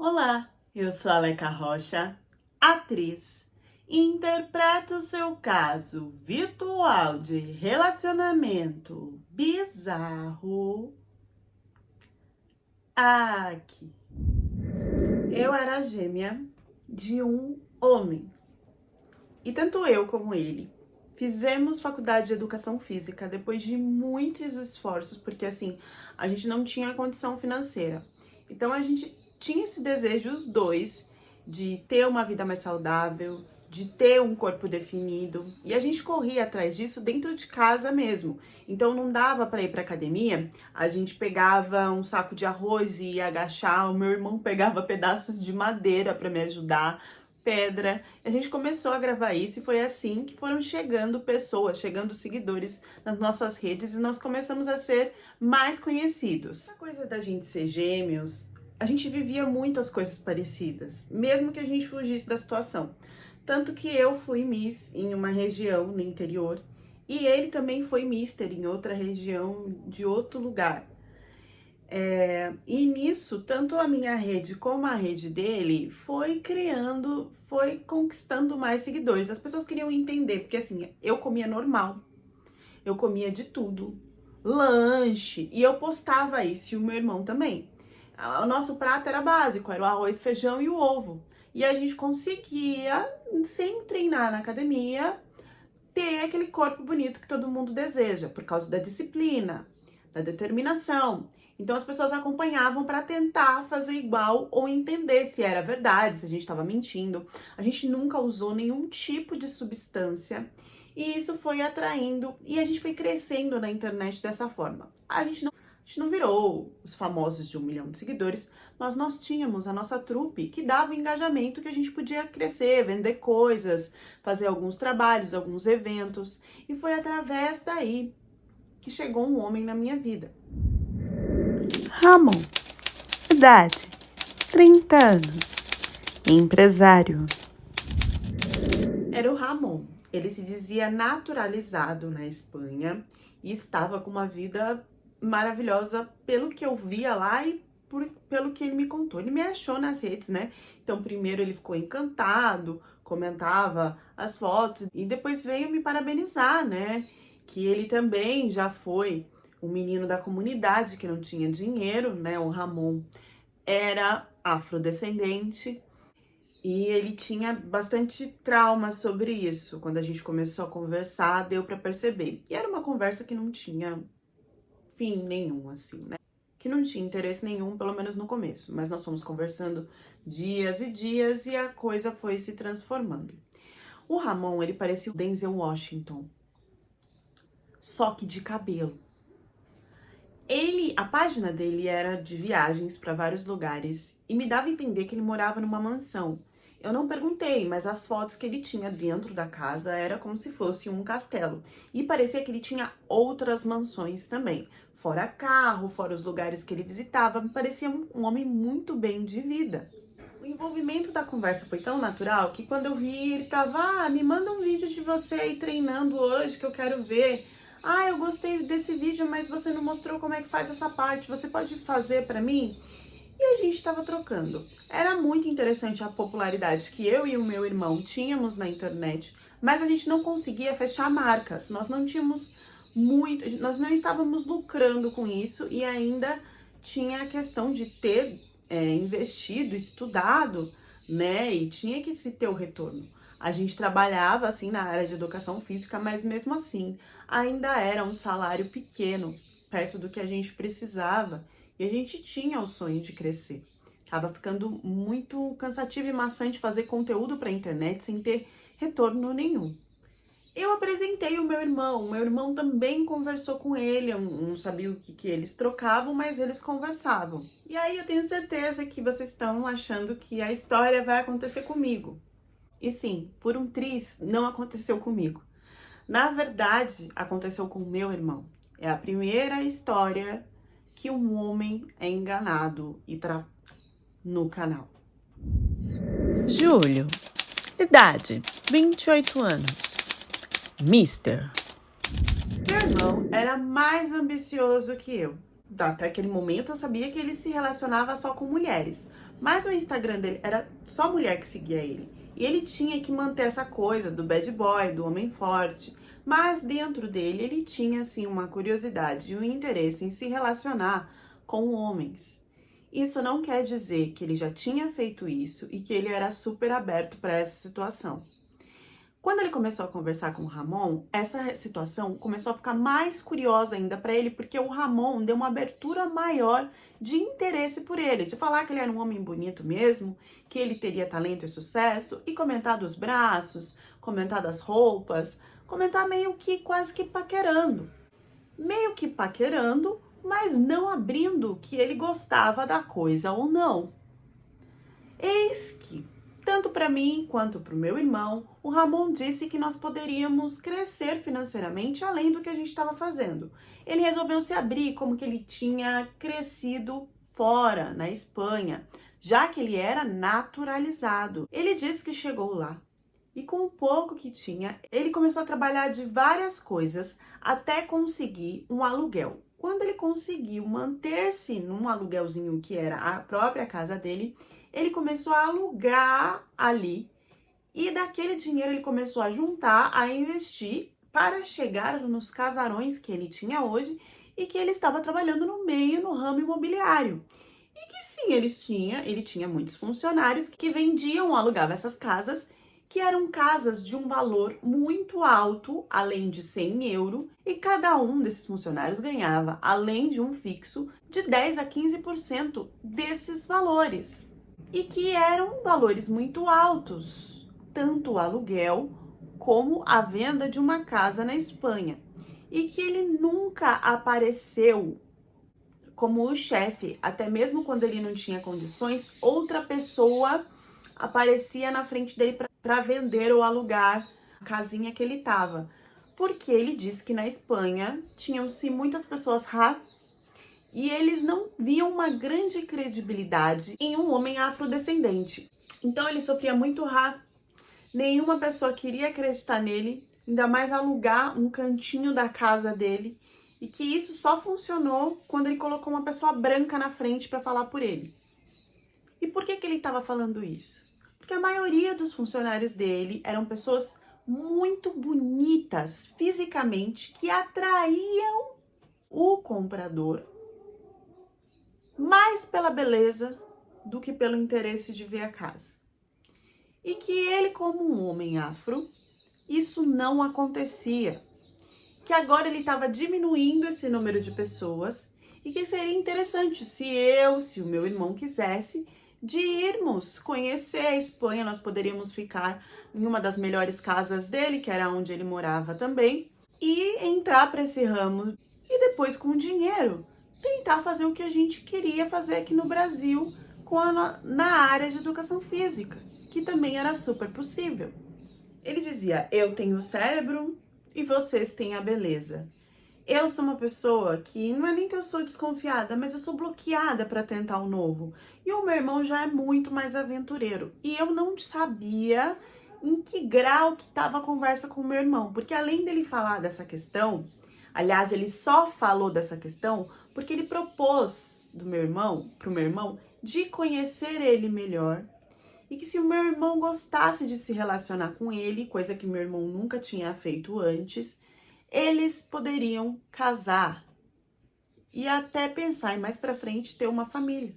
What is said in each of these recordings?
Olá, eu sou a Leca Rocha, atriz, e interpreto o seu caso virtual de relacionamento bizarro aqui. Eu era gêmea de um homem, e tanto eu como ele fizemos faculdade de educação física depois de muitos esforços, porque assim, a gente não tinha condição financeira. Então a gente tinha esse desejo, os dois, de ter uma vida mais saudável, de ter um corpo definido, e a gente corria atrás disso dentro de casa mesmo. Então não dava para ir para academia, a gente pegava um saco de arroz e ia agachar, o meu irmão pegava pedaços de madeira para me ajudar, pedra. A gente começou a gravar isso e foi assim que foram chegando pessoas, chegando seguidores nas nossas redes e nós começamos a ser mais conhecidos. A coisa da gente ser gêmeos, a gente vivia muitas coisas parecidas, mesmo que a gente fugisse da situação. Tanto que eu fui Miss em uma região no interior e ele também foi Mister em outra região de outro lugar. E nisso, tanto a minha rede como a rede dele foi conquistando mais seguidores. As pessoas queriam entender, porque assim, eu comia normal, eu comia de tudo, lanche, e eu postava isso, e o meu irmão também. O nosso prato era básico, era o arroz, feijão e o ovo. E a gente conseguia, sem treinar na academia, ter aquele corpo bonito que todo mundo deseja, por causa da disciplina, da determinação. Então as pessoas acompanhavam para tentar fazer igual ou entender se era verdade, se a gente estava mentindo. A gente nunca usou nenhum tipo de substância e isso foi atraindo e a gente foi crescendo na internet dessa forma. A gente não virou os famosos de 1 milhão de seguidores, mas nós tínhamos a nossa trupe que dava engajamento, que a gente podia crescer, vender coisas, fazer alguns trabalhos, alguns eventos. E foi através daí que chegou um homem na minha vida. Ramon, idade 30 anos, empresário. Era o Ramon. Ele se dizia naturalizado na Espanha e estava com uma vida maravilhosa pelo que eu via lá e pelo que ele me contou. Ele me achou nas redes, né? Então, primeiro ele ficou encantado, comentava as fotos e depois veio me parabenizar, né? Que ele também já foi um menino da comunidade que não tinha dinheiro, né? O Ramon era afrodescendente e ele tinha bastante trauma sobre isso. Quando a gente começou a conversar, deu para perceber. E era uma conversa que não tinha fim nenhum, assim, né? Que não tinha interesse nenhum, pelo menos no começo. Mas nós fomos conversando dias e dias e a coisa foi se transformando. O Ramon, ele parecia o Denzel Washington, só que de cabelo. A página dele era de viagens para vários lugares e me dava a entender que ele morava numa mansão. Eu não perguntei, mas as fotos que ele tinha dentro da casa era como se fosse um castelo. E parecia que ele tinha outras mansões também. Fora carro, fora os lugares que ele visitava, me parecia um homem muito bem de vida. O envolvimento da conversa foi tão natural que quando eu vi, ele tava, me manda um vídeo de você aí treinando hoje que eu quero ver. Eu gostei desse vídeo, mas você não mostrou como é que faz essa parte. Você pode fazer pra mim? E a gente estava trocando. Era muito interessante a popularidade que eu e o meu irmão tínhamos na internet, mas a gente não conseguia fechar marcas. Nós não tínhamos muito, nós não estávamos lucrando com isso e ainda tinha a questão de ter investido, estudado, né? E tinha que se ter o retorno. A gente trabalhava assim na área de educação física, mas mesmo assim ainda era um salário pequeno, perto do que a gente precisava. E a gente tinha o sonho de crescer. Tava ficando muito cansativo e maçante fazer conteúdo para a internet sem ter retorno nenhum. Eu apresentei o meu irmão também conversou com ele, eu não sabia o que eles trocavam, mas eles conversavam. E aí eu tenho certeza que vocês estão achando que a história vai acontecer comigo. E sim, por um triz, não aconteceu comigo. Na verdade, aconteceu com o meu irmão. É a primeira história que um homem é enganado e no canal. Júlio, idade 28 anos, Mister. Meu irmão era mais ambicioso que eu. Até aquele momento eu sabia que ele se relacionava só com mulheres, Mas o Instagram dele era só mulher que seguia ele. E ele tinha que manter essa coisa do bad boy, do homem forte. Mas dentro dele ele tinha assim uma curiosidade e um interesse em se relacionar com homens. Isso não quer dizer que ele já tinha feito isso e que ele era super aberto para essa situação. Quando ele começou a conversar com o Ramon, essa situação começou a ficar mais curiosa ainda para ele, porque o Ramon deu uma abertura maior de interesse por ele, de falar que ele era um homem bonito mesmo, que ele teria talento e sucesso, e comentar dos braços, comentar das roupas, comentar meio que quase que paquerando. Meio que paquerando, mas não abrindo que ele gostava da coisa ou não. Eis que, tanto para mim quanto para o meu irmão, o Ramon disse que nós poderíamos crescer financeiramente além do que a gente estava fazendo. Ele resolveu se abrir como que ele tinha crescido fora, na Espanha, já que ele era naturalizado. Ele disse que chegou lá e com o pouco que tinha, ele começou a trabalhar de várias coisas até conseguir um aluguel. Quando ele conseguiu manter-se num aluguelzinho que era a própria casa dele, ele começou a alugar ali e daquele dinheiro ele começou a juntar, a investir para chegar nos casarões que ele tinha hoje e que ele estava trabalhando no meio, no ramo imobiliário. E que sim, ele tinha muitos funcionários que vendiam ou alugavam essas casas, que eram casas de um valor muito alto, além de 100 euros, e cada um desses funcionários ganhava, além de um fixo, de 10 a 15% desses valores. E que eram valores muito altos, tanto o aluguel como a venda de uma casa na Espanha. E que ele nunca apareceu como o chefe, até mesmo quando ele não tinha condições, outra pessoa aparecia na frente dele para vender ou alugar a casinha que ele estava. Porque ele disse que na Espanha tinham-se muitas pessoas e eles não viam uma grande credibilidade em um homem afrodescendente. Então ele sofria muito nenhuma pessoa queria acreditar nele, ainda mais alugar um cantinho da casa dele, e que isso só funcionou quando ele colocou uma pessoa branca na frente para falar por ele. E por que ele estava falando isso? Porque a maioria dos funcionários dele eram pessoas muito bonitas fisicamente, que atraíam o comprador mais pela beleza do que pelo interesse de ver a casa. E que ele, como um homem afro, isso não acontecia. Que agora ele estava diminuindo esse número de pessoas e que seria interessante se o meu irmão quisesse, de irmos conhecer a Espanha. Nós poderíamos ficar em uma das melhores casas dele, que era onde ele morava também, e entrar para esse ramo e depois com o dinheiro tentar fazer o que a gente queria fazer aqui no Brasil na área de educação física, que também era super possível. Ele dizia: eu tenho o cérebro e vocês têm a beleza. Eu sou uma pessoa que não é nem que eu sou desconfiada, mas eu sou bloqueada para tentar o novo. E o meu irmão já é muito mais aventureiro. E eu não sabia em que grau que estava a conversa com o meu irmão, porque além dele falar dessa questão, aliás, ele só falou dessa questão porque ele propôs pro meu irmão de conhecer ele melhor. E que se o meu irmão gostasse de se relacionar com ele, coisa que meu irmão nunca tinha feito antes, eles poderiam casar e até pensar em mais pra frente ter uma família.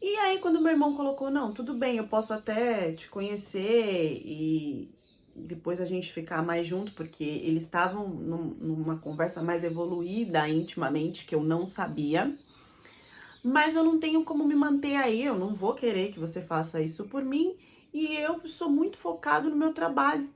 E aí quando meu irmão colocou: não, tudo bem, eu posso até te conhecer e depois a gente ficar mais junto, porque eles estavam numa conversa mais evoluída intimamente, que eu não sabia. Mas eu não tenho como me manter aí, eu não vou querer que você faça isso por mim e eu sou muito focado no meu trabalho.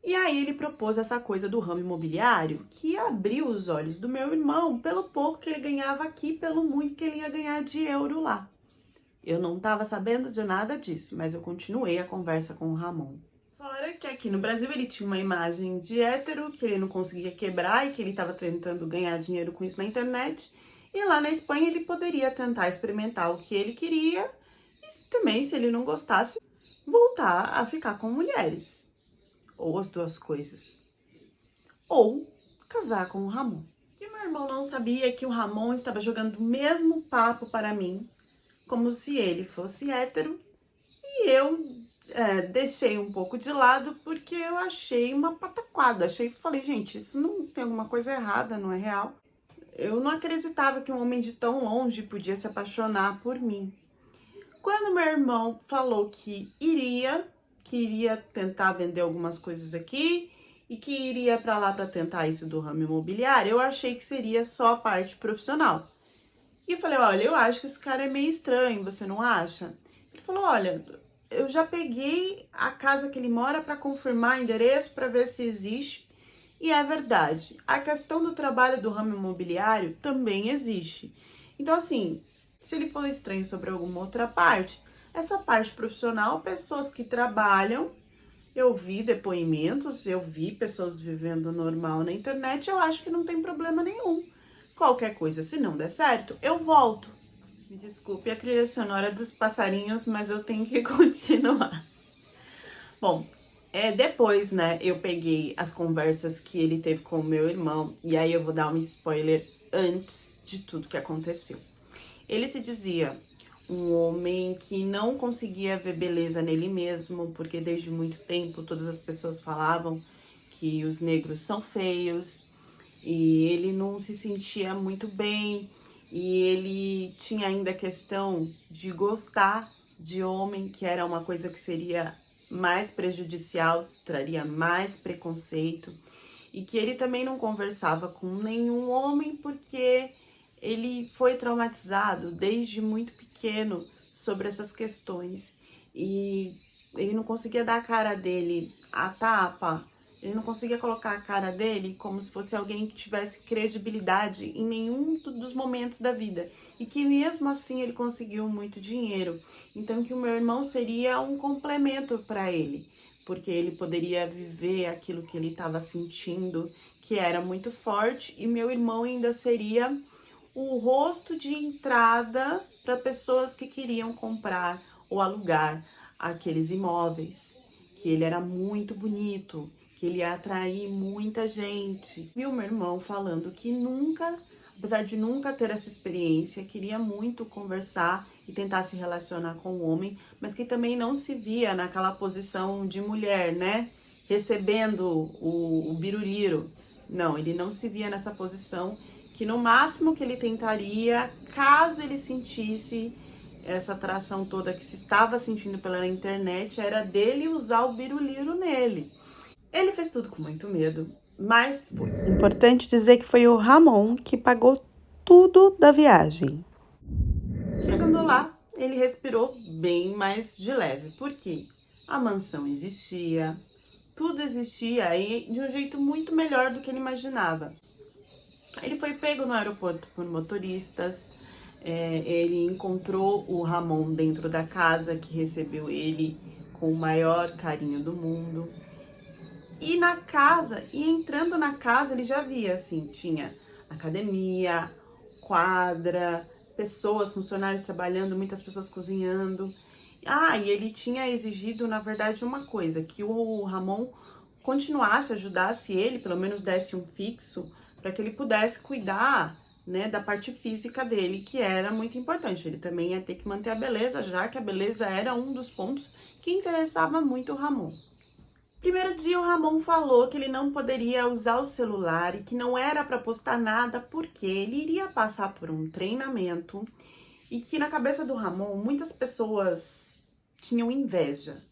E aí ele propôs essa coisa do ramo imobiliário, que abriu os olhos do meu irmão pelo pouco que ele ganhava aqui, pelo muito que ele ia ganhar de euro lá. Eu não estava sabendo de nada disso, mas eu continuei a conversa com o Ramon. Fora que aqui no Brasil ele tinha uma imagem de hétero, que ele não conseguia quebrar e que ele estava tentando ganhar dinheiro com isso na internet. E lá na Espanha ele poderia tentar experimentar o que ele queria e também, se ele não gostasse, voltar a ficar com mulheres. Ou as duas coisas. Ou casar com o Ramon. E meu irmão não sabia que o Ramon estava jogando o mesmo papo para mim como se ele fosse hétero, e eu deixei um pouco de lado porque eu achei uma pataquada. Falei, gente, isso não tem alguma coisa errada, não é real. Eu não acreditava que um homem de tão longe podia se apaixonar por mim. Quando meu irmão falou que iria tentar vender algumas coisas aqui e que iria para lá para tentar isso do ramo imobiliário, eu achei que seria só a parte profissional. E eu falei, olha, eu acho que esse cara é meio estranho, você não acha? Ele falou, olha, eu já peguei a casa que ele mora para confirmar o endereço, para ver se existe. E é verdade. A questão do trabalho do ramo imobiliário também existe. Então, assim, se ele for estranho sobre alguma outra parte, essa parte profissional, pessoas que trabalham, eu vi depoimentos, eu vi pessoas vivendo normal na internet, eu acho que não tem problema nenhum. Qualquer coisa, se não der certo, eu volto. Me desculpe a trilha sonora dos passarinhos, mas eu tenho que continuar. Bom, depois, né, eu peguei as conversas que ele teve com o meu irmão, e aí eu vou dar um spoiler antes de tudo que aconteceu. Ele se dizia um homem que não conseguia ver beleza nele mesmo, porque desde muito tempo todas as pessoas falavam que os negros são feios, e ele não se sentia muito bem, e ele tinha ainda a questão de gostar de homem, que era uma coisa que seria mais prejudicial, traria mais preconceito, e que ele também não conversava com nenhum homem porque ele foi traumatizado desde muito pequeno sobre essas questões, e ele não conseguia dar a cara dele a tapa. Ele não conseguia colocar a cara dele como se fosse alguém que tivesse credibilidade em nenhum dos momentos da vida. E que mesmo assim ele conseguiu muito dinheiro. Então que o meu irmão seria um complemento para ele. Porque ele poderia viver aquilo que ele estava sentindo, que era muito forte. E meu irmão ainda seria o rosto de entrada para pessoas que queriam comprar ou alugar aqueles imóveis. Que ele era muito bonito, que ele ia atrair muita gente. E o meu irmão falando que nunca, apesar de nunca ter essa experiência, queria muito conversar e tentar se relacionar com o homem, mas que também não se via naquela posição de mulher, né? Recebendo o biruliro. Não, ele não se via nessa posição, que no máximo que ele tentaria, caso ele sentisse essa atração toda que se estava sentindo pela internet, era dele usar o biruliro nele. Ele fez tudo com muito medo, mas foi. Importante dizer que foi o Ramon que pagou tudo da viagem. Chegando lá, ele respirou bem mais de leve, porque a mansão existia, tudo existia e de um jeito muito melhor do que ele imaginava. Ele foi pego no aeroporto por motoristas, ele encontrou o Ramon dentro da casa que recebeu ele com o maior carinho do mundo. E na casa, e entrando na casa, ele já via, assim, tinha academia, quadra, pessoas, funcionários trabalhando, muitas pessoas cozinhando. E ele tinha exigido, na verdade, uma coisa, que o Ramon continuasse, ajudasse ele, pelo menos desse um fixo, para que ele pudesse cuidar, né, da parte física dele, que era muito importante. Ele também ia ter que manter a beleza, já que a beleza era um dos pontos que interessava muito o Ramon. Primeiro dia, o Ramon falou que ele não poderia usar o celular e que não era para postar nada porque ele iria passar por um treinamento e que na cabeça do Ramon muitas pessoas tinham inveja.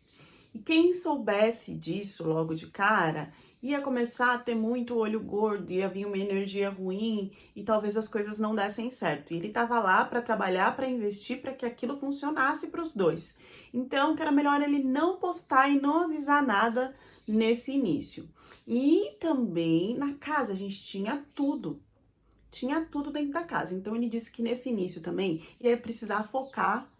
E quem soubesse disso logo de cara ia começar a ter muito olho gordo, ia vir uma energia ruim e talvez as coisas não dessem certo. E ele estava lá para trabalhar, para investir, para que aquilo funcionasse para os dois. Então, que era melhor ele não postar e não avisar nada nesse início. E também na casa a gente tinha tudo dentro da casa. Então, ele disse que nesse início também ia precisar focar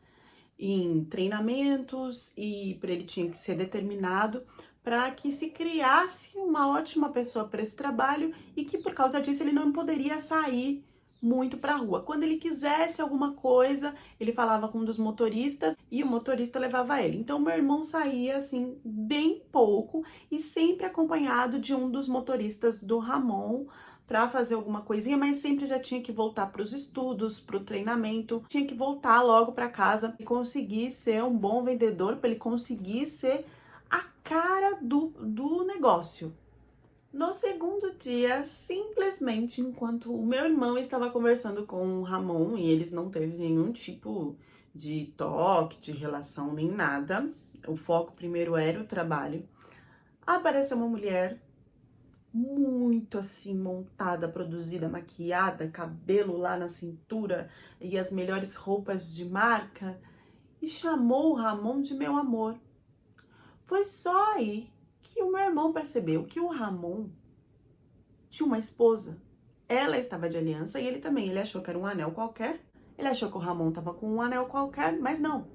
em treinamentos e para ele tinha que ser determinado para que se criasse uma ótima pessoa para esse trabalho e que por causa disso ele não poderia sair muito para a rua. Quando ele quisesse alguma coisa, ele falava com um dos motoristas e o motorista levava ele. Então meu irmão saía assim bem pouco e sempre acompanhado de um dos motoristas do Ramon para fazer alguma coisinha, mas sempre já tinha que voltar para os estudos, para o treinamento, tinha que voltar logo para casa e conseguir ser um bom vendedor, para ele conseguir ser a cara do negócio. No segundo dia, simplesmente enquanto o meu irmão estava conversando com o Ramon e eles não teve nenhum tipo de toque, de relação nem nada, o foco primeiro era o trabalho, apareceu uma mulher muito assim montada, produzida, maquiada, cabelo lá na cintura e as melhores roupas de marca e chamou o Ramon de meu amor. Foi só aí que o meu irmão percebeu que o Ramon tinha uma esposa. Ela estava de aliança e ele também. Ele achou que era um anel qualquer. Ele achou que o Ramon estava com um anel qualquer, mas não.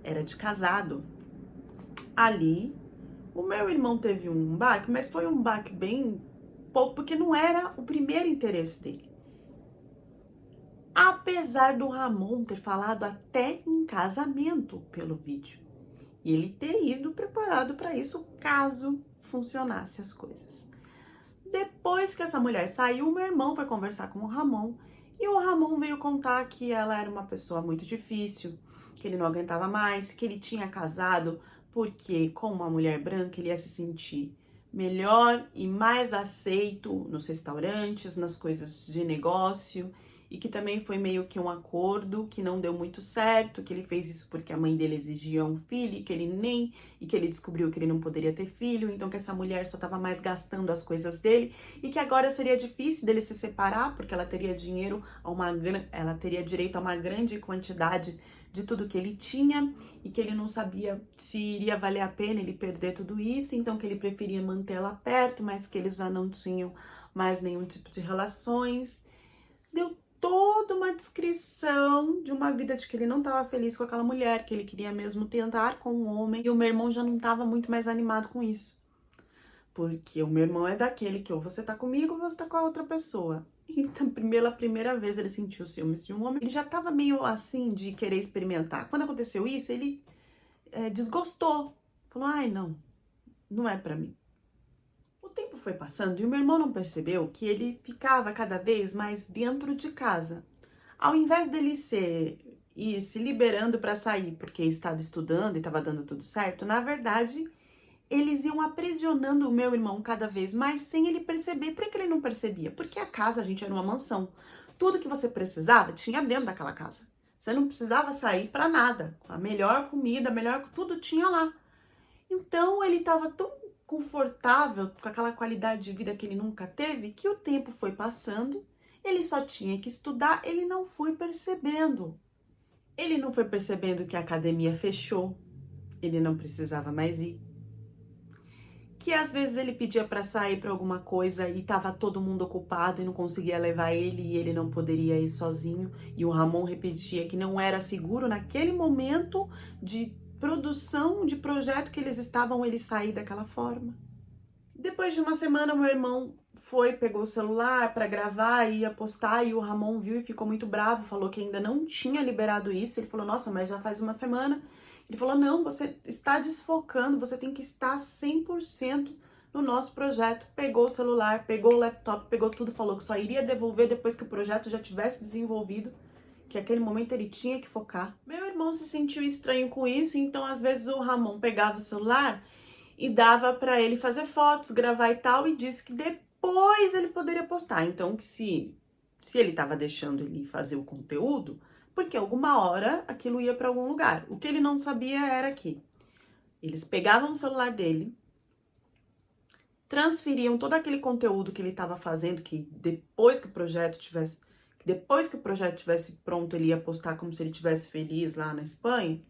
Era de casado. Ali, o meu irmão teve um baque, mas foi um baque bem pouco, porque não era o primeiro interesse dele. Apesar do Ramon ter falado até em casamento pelo vídeo. E ele ter ido preparado para isso caso funcionasse as coisas. Depois que essa mulher saiu, meu irmão foi conversar com o Ramon e o Ramon veio contar que ela era uma pessoa muito difícil, que ele não aguentava mais, que ele tinha casado porque com uma mulher branca ele ia se sentir melhor e mais aceito nos restaurantes, nas coisas de negócio e que também foi meio que um acordo que não deu muito certo, que ele fez isso porque a mãe dele exigia um filho e que ele descobriu que ele não poderia ter filho, então que essa mulher só estava mais gastando as coisas dele e que agora seria difícil dele se separar porque ela teria ela teria direito a uma grande quantidade de tudo que ele tinha e que ele não sabia se iria valer a pena ele perder tudo isso, então que ele preferia mantê-la perto, mas que eles já não tinham mais nenhum tipo de relações. Deu toda uma descrição de uma vida de que ele não estava feliz com aquela mulher, que ele queria mesmo tentar com um homem, e o meu irmão já não estava muito mais animado com isso. Porque o meu irmão é daquele que ou você tá comigo ou você tá com a outra pessoa. Então, pela primeira vez ele sentiu ciúmes de um homem, ele já tava meio assim de querer experimentar. Quando aconteceu isso, ele desgostou. Falou, ai não, não é pra mim. O tempo foi passando e o meu irmão não percebeu que ele ficava cada vez mais dentro de casa. Ao invés dele ir se liberando para sair porque estava estudando e estava dando tudo certo, na verdade, eles iam aprisionando o meu irmão cada vez mais sem ele perceber. Por que ele não percebia? Porque a casa, a gente, era uma mansão. Tudo que você precisava tinha dentro daquela casa. Você não precisava sair para nada. A melhor comida, tudo tinha lá. Então ele estava tão confortável com aquela qualidade de vida que ele nunca teve, que o tempo foi passando, ele só tinha que estudar, ele não foi percebendo. Ele não foi percebendo que a academia fechou, ele não precisava mais ir. Que às vezes ele pedia para sair para alguma coisa e tava todo mundo ocupado e não conseguia levar ele e ele não poderia ir sozinho. E o Ramon repetia que não era seguro naquele momento de produção de projeto que eles estavam, ele sair daquela forma. Depois de uma semana, meu irmão pegou o celular para gravar e ia postar e o Ramon viu e ficou muito bravo, falou que ainda não tinha liberado isso. Ele falou, nossa, mas já faz uma semana. Ele falou, não, você está desfocando, você tem que estar 100% no nosso projeto. Pegou o celular, pegou o laptop, pegou tudo, falou que só iria devolver depois que o projeto já tivesse desenvolvido, que aquele momento ele tinha que focar. Meu irmão se sentiu estranho com isso, então às vezes o Ramon pegava o celular e dava para ele fazer fotos, gravar e tal, e disse que depois ele poderia postar. Então, que se ele estava deixando ele fazer o conteúdo, porque alguma hora aquilo ia para algum lugar. O que ele não sabia era que eles pegavam o celular dele, transferiam todo aquele conteúdo que ele estava fazendo, que depois que o projeto tivesse pronto, ele ia postar como se ele estivesse feliz lá na Espanha,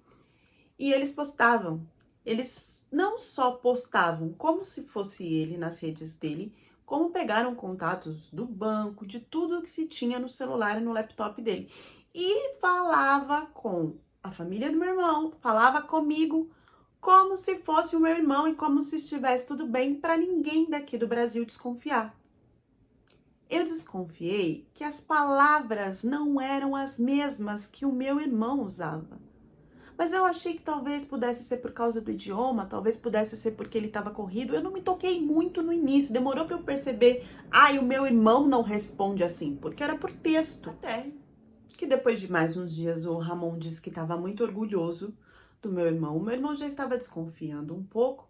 e eles postavam. Eles não só postavam como se fosse ele nas redes dele, como pegaram contatos do banco, de tudo que se tinha no celular e no laptop dele. E falava com a família do meu irmão, falava comigo como se fosse o meu irmão e como se estivesse tudo bem, para ninguém daqui do Brasil desconfiar. Eu desconfiei que as palavras não eram as mesmas que o meu irmão usava. mas eu achei que talvez pudesse ser por causa do idioma, talvez pudesse ser porque ele estava corrido. Eu não me toquei muito no início, demorou para eu perceber. Ai, o meu irmão não responde assim, porque era por texto. Até que depois de mais uns dias o Ramon disse que estava muito orgulhoso do meu irmão. O meu irmão já estava desconfiando um pouco,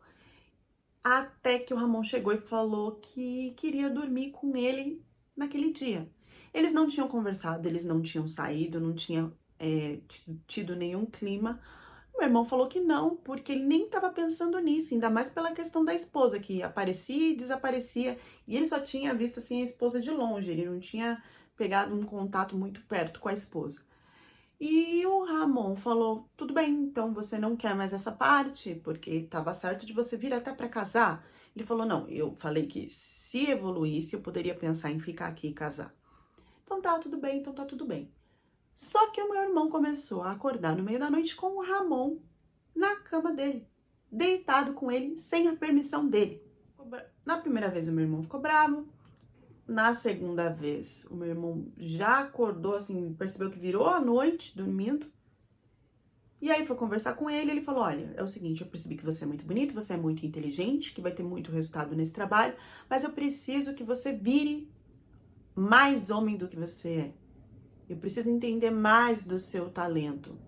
até que o Ramon chegou e falou que queria dormir com ele naquele dia. Eles não tinham conversado, eles não tinham saído, não tinham tido nenhum clima. Meu irmão falou que não, porque ele nem estava pensando nisso, ainda mais pela questão da esposa, que aparecia e desaparecia, e ele só tinha visto assim a esposa de longe, ele não tinha pegado um contato muito perto com a esposa. E o Ramon falou: tudo bem, então você não quer mais essa parte, porque estava certo de você vir até para casar. Ele falou: não, eu falei que se evoluísse eu poderia pensar em ficar aqui e casar. Então tá tudo bem, então tá tudo bem. Só que o meu irmão começou a acordar no meio da noite com o Ramon na cama dele, deitado com ele, sem a permissão dele. Na primeira vez o meu irmão ficou bravo, na segunda vez o meu irmão já acordou assim, percebeu que virou a noite dormindo. E aí foi conversar com ele, ele falou: olha, é o seguinte, eu percebi que você é muito bonito, você é muito inteligente, que vai ter muito resultado nesse trabalho, mas eu preciso que você vire mais homem do que você é. Eu preciso entender mais do seu talento.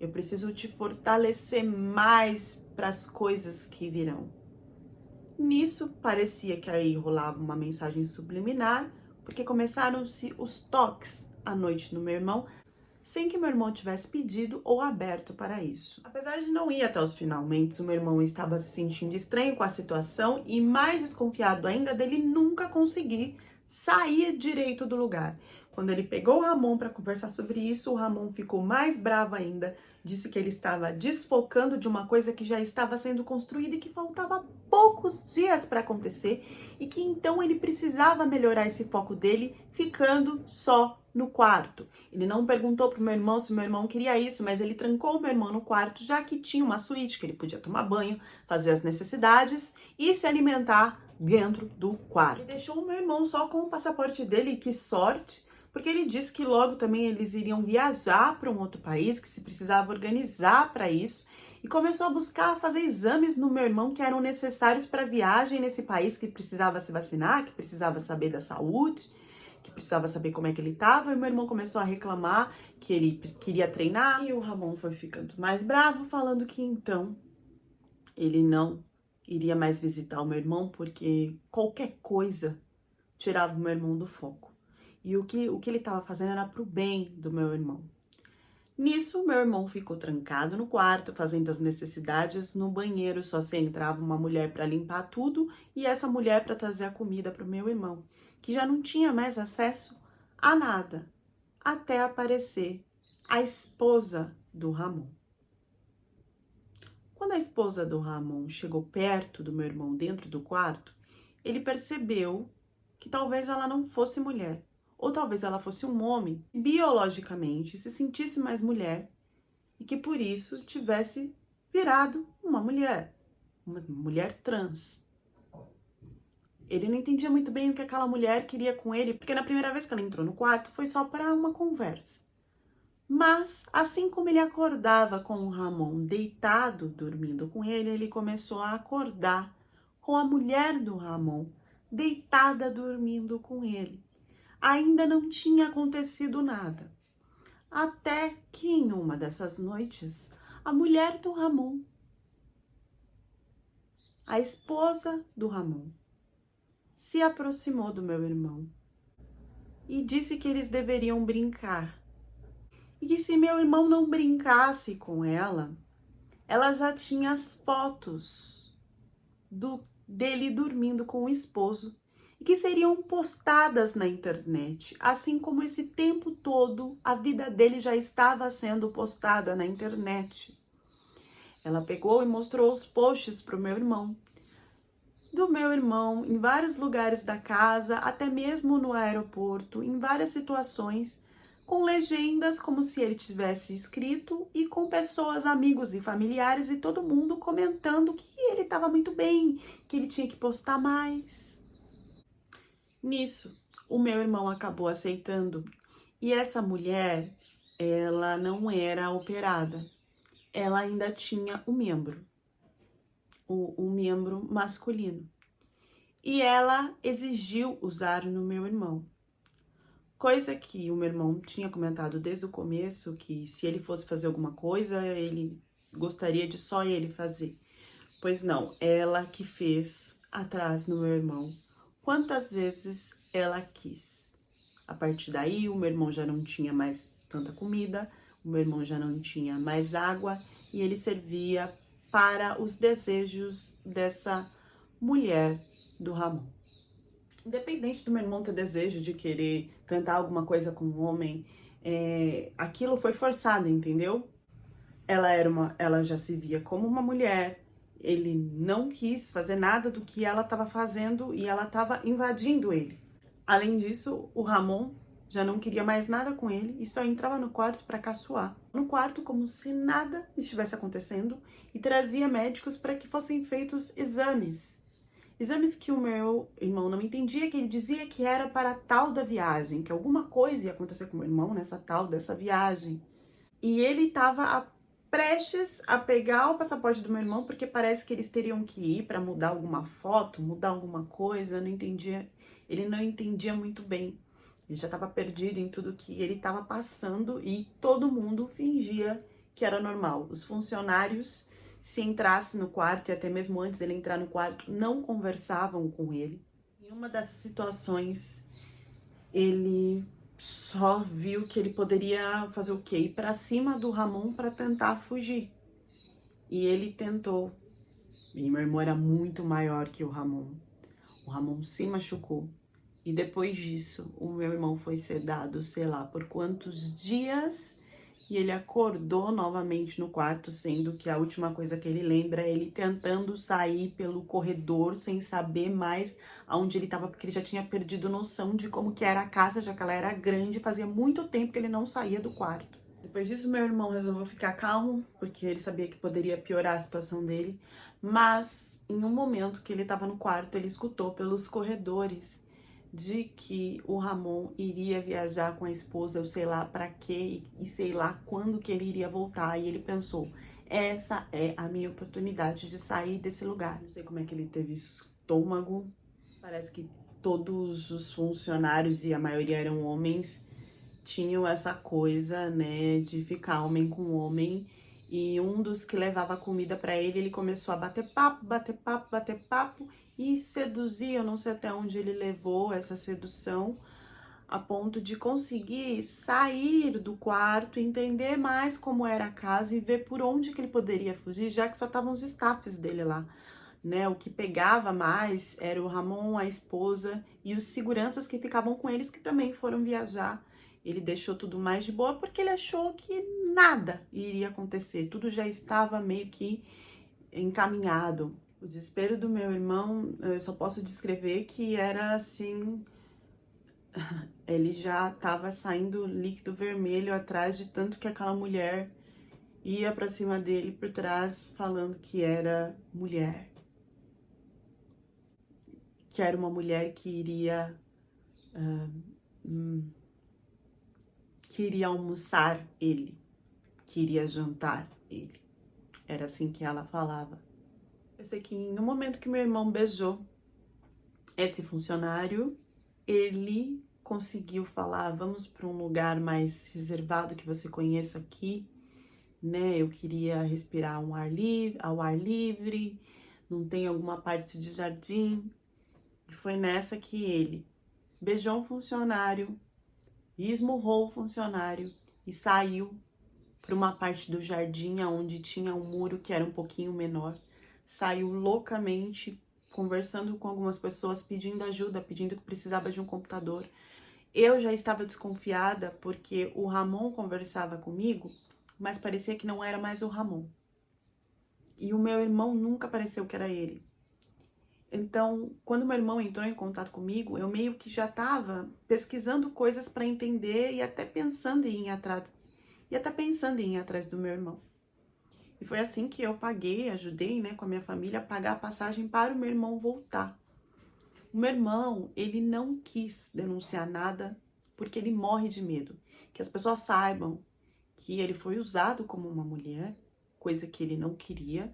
Eu preciso te fortalecer mais para as coisas que virão. Nisso, parecia que aí rolava uma mensagem subliminar, porque começaram-se os toques à noite no meu irmão, sem que meu irmão tivesse pedido ou aberto para isso. Apesar de não ir até os finalmente, o meu irmão estava se sentindo estranho com a situação e mais desconfiado ainda dele nunca conseguir sair direito do lugar. Quando ele pegou o Ramon para conversar sobre isso, o Ramon ficou mais bravo ainda, disse que ele estava desfocando de uma coisa que já estava sendo construída e que faltava poucos dias para acontecer e que então ele precisava melhorar esse foco dele ficando só no quarto. Ele não perguntou pro meu irmão se o meu irmão queria isso, mas ele trancou o meu irmão no quarto, já que tinha uma suíte que ele podia tomar banho, fazer as necessidades e se alimentar dentro do quarto. Ele deixou o meu irmão só com o passaporte dele, que sorte, porque ele disse que logo também eles iriam viajar para um outro país, que se precisava organizar para isso, e começou a buscar fazer exames no meu irmão que eram necessários para a viagem nesse país, que precisava se vacinar, que precisava saber da saúde, que precisava saber como é que ele estava, e meu irmão começou a reclamar que ele queria treinar, e o Ramon foi ficando mais bravo, falando que então ele não iria mais visitar o meu irmão, porque qualquer coisa tirava o meu irmão do foco. E o que ele estava fazendo era pro bem do meu irmão. Nisso, meu irmão ficou trancado no quarto, fazendo as necessidades. No banheiro só se entrava uma mulher para limpar tudo e essa mulher para trazer a comida para o meu irmão, que já não tinha mais acesso a nada, até aparecer a esposa do Ramon. Quando a esposa do Ramon chegou perto do meu irmão dentro do quarto, ele percebeu que talvez ela não fosse mulher, ou talvez ela fosse um homem, biologicamente se sentisse mais mulher e que por isso tivesse virado uma mulher trans. Ele não entendia muito bem o que aquela mulher queria com ele, porque na primeira vez que ela entrou no quarto foi só para uma conversa. Mas, assim como ele acordava com o Ramon deitado, dormindo com ele, ele começou a acordar com a mulher do Ramon, deitada, dormindo com ele. Ainda não tinha acontecido nada. Até que em uma dessas noites, a mulher do Ramon, a esposa do Ramon, se aproximou do meu irmão e disse que eles deveriam brincar. E que se meu irmão não brincasse com ela já tinha as fotos dele dormindo com o esposo e que seriam postadas na internet, assim como esse tempo todo a vida dele já estava sendo postada na internet. Ela pegou e mostrou os posts para o meu irmão, do meu irmão em vários lugares da casa, até mesmo no aeroporto, em várias situações, com legendas como se ele tivesse escrito e com pessoas, amigos e familiares e todo mundo comentando que ele estava muito bem, que ele tinha que postar mais. Nisso, o meu irmão acabou aceitando e essa mulher, ela não era operada. ela ainda tinha um membro, o membro masculino. E ela exigiu usar no meu irmão. Coisa que o meu irmão tinha comentado desde o começo, que se ele fosse fazer alguma coisa, ele gostaria de só ele fazer. Pois não, ela que fez atrás no meu irmão quantas vezes ela quis. A partir daí, o meu irmão já não tinha mais tanta comida, o meu irmão já não tinha mais água e ele servia para os desejos dessa mulher do Ramon. Independente do meu irmão ter desejo de querer tentar alguma coisa com um homem, aquilo foi forçado, entendeu? Ela já se via como uma mulher, ele não quis fazer nada do que ela estava fazendo e ela estava invadindo ele. Além disso, o Ramon já não queria mais nada com ele e só entrava no quarto para caçoar. No quarto, como se nada estivesse acontecendo, e trazia médicos para que fossem feitos exames. Exames que o meu irmão não entendia, que ele dizia que era para a tal da viagem, que alguma coisa ia acontecer com o meu irmão nessa tal dessa viagem. E ele estava prestes a pegar o passaporte do meu irmão, porque parece que eles teriam que ir para mudar alguma foto, mudar alguma coisa, não entendia, ele não entendia muito bem. Ele já estava perdido em tudo que ele estava passando e todo mundo fingia que era normal. Os funcionários, se entrasse no quarto e até mesmo antes dele entrar no quarto, não conversavam com ele. Em uma dessas situações, ele só viu que ele poderia fazer o quê? Ir para cima do Ramon para tentar fugir. E ele tentou. E meu irmão era muito maior que o Ramon. O Ramon se machucou. E depois disso, o meu irmão foi sedado, sei lá, por quantos dias. E ele acordou novamente no quarto, sendo que a última coisa que ele lembra é ele tentando sair pelo corredor sem saber mais aonde ele estava, porque ele já tinha perdido noção de como que era a casa, já que ela era grande, fazia muito tempo que ele não saía do quarto. Depois disso, meu irmão resolveu ficar calmo, porque ele sabia que poderia piorar a situação dele, mas em um momento que ele estava no quarto, ele escutou pelos corredores de que o Ramon iria viajar com a esposa, eu sei lá para quê e sei lá quando que ele iria voltar. E ele pensou, essa é a minha oportunidade de sair desse lugar. Não sei como é que ele teve estômago, parece que todos os funcionários, e a maioria eram homens, tinham essa coisa, né, de ficar homem com homem. E um dos que levava comida para ele, ele começou a bater papo, bater papo, bater papo e seduzir. Eu não sei até onde ele levou essa sedução, a ponto de conseguir sair do quarto, entender mais como era a casa e ver por onde que ele poderia fugir, já que só estavam os staffs dele lá, né? O que pegava mais era o Ramon, a esposa e os seguranças que ficavam com eles, que também foram viajar. Ele deixou tudo mais de boa porque ele achou que nada iria acontecer, tudo já estava meio que encaminhado. O desespero do meu irmão, eu só posso descrever que era assim, ele já estava saindo líquido vermelho atrás de tanto que aquela mulher ia pra cima dele por trás, falando que era mulher. Que era uma mulher que iria almoçar ele, que iria jantar ele. Era assim que ela falava. Eu sei que no momento que meu irmão beijou esse funcionário, ele conseguiu falar, vamos para um lugar mais reservado que você conheça aqui, né? Eu queria respirar ao ar livre, não tem alguma parte de jardim. E foi nessa que ele beijou um funcionário, esmurrou o funcionário e saiu para uma parte do jardim onde tinha um muro que era um pouquinho menor. Saiu loucamente, conversando com algumas pessoas, pedindo ajuda, pedindo que precisava de um computador. Eu já estava desconfiada porque o Ramon conversava comigo, mas parecia que não era mais o Ramon. E o meu irmão nunca pareceu que era ele. Então, quando meu irmão entrou em contato comigo, eu meio que já estava pesquisando coisas para entender e até pensando em ir atrás, do meu irmão. E foi assim que eu ajudei, né, com a minha família a pagar a passagem para o meu irmão voltar. O meu irmão, ele não quis denunciar nada porque ele morre de medo que as pessoas saibam que ele foi usado como uma mulher, coisa que ele não queria.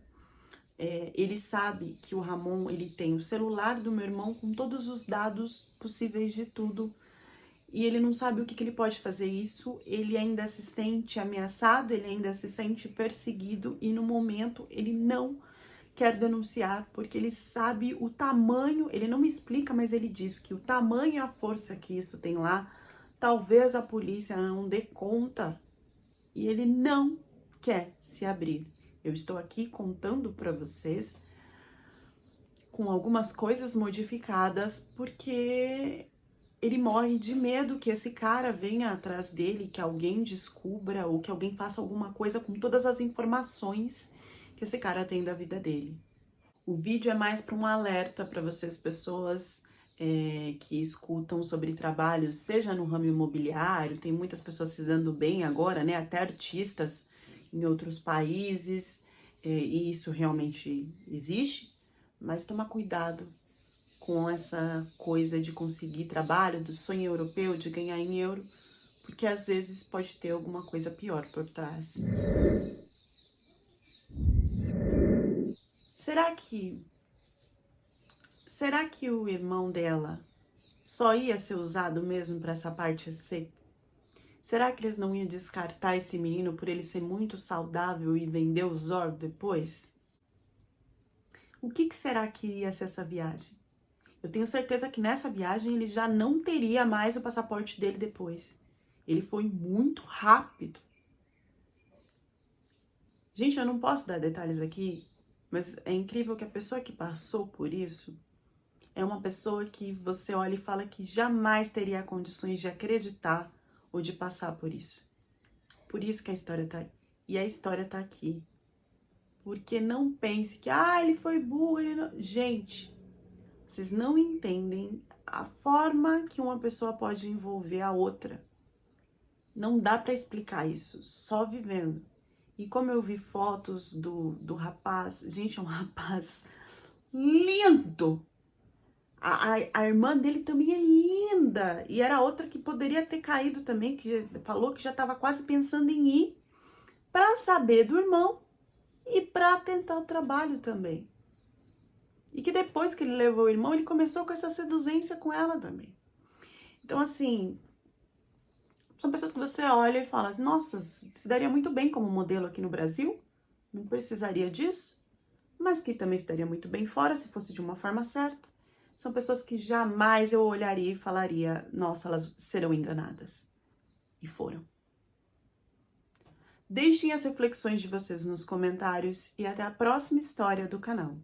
Ele sabe que o Ramon, ele tem o celular do meu irmão com todos os dados possíveis de tudo. E ele não sabe o que ele pode fazer isso. Ele ainda se sente ameaçado, ele ainda se sente perseguido. E no momento ele não quer denunciar, porque ele sabe o tamanho, ele não me explica, mas ele diz que o tamanho e a força que isso tem lá, talvez a polícia não dê conta. E ele não quer se abrir. Eu estou aqui contando para vocês com algumas coisas modificadas, porque ele morre de medo que esse cara venha atrás dele, que alguém descubra ou que alguém faça alguma coisa com todas as informações que esse cara tem da vida dele. O vídeo é mais para um alerta para vocês, pessoas que escutam sobre trabalho, seja no ramo imobiliário, tem muitas pessoas se dando bem agora, né? Até artistas em outros países, e isso realmente existe, mas tomar cuidado com essa coisa de conseguir trabalho, do sonho europeu, de ganhar em euro, porque às vezes pode ter alguma coisa pior por trás. Será que o irmão dela só ia ser usado mesmo para essa parte C? Será que eles não iam descartar esse menino por ele ser muito saudável e vender o Zor depois? O que será que ia ser essa viagem? Eu tenho certeza que nessa viagem ele já não teria mais o passaporte dele depois. Ele foi muito rápido. Gente, eu não posso dar detalhes aqui, mas é incrível que a pessoa que passou por isso é uma pessoa que você olha e fala que jamais teria condições de acreditar ou de passar por isso. Por isso que a história tá aí. E a história tá aqui. Porque não pense que, ele foi burro, ele não... Gente, vocês não entendem a forma que uma pessoa pode envolver a outra. Não dá pra explicar isso, só vivendo. E como eu vi fotos do rapaz, gente, é um rapaz lindo. A irmã dele também é linda. E era outra que poderia ter caído também, que falou que já estava quase pensando em ir para saber do irmão e para tentar o trabalho também. E que depois que ele levou o irmão, ele começou com essa seduzência com ela também. Então, assim, são pessoas que você olha e fala, nossa, se daria muito bem como modelo aqui no Brasil, não precisaria disso, mas que também se daria muito bem fora se fosse de uma forma certa. São pessoas que jamais eu olharia e falaria, nossa, elas serão enganadas. E foram. Deixem as reflexões de vocês nos comentários e até a próxima história do canal.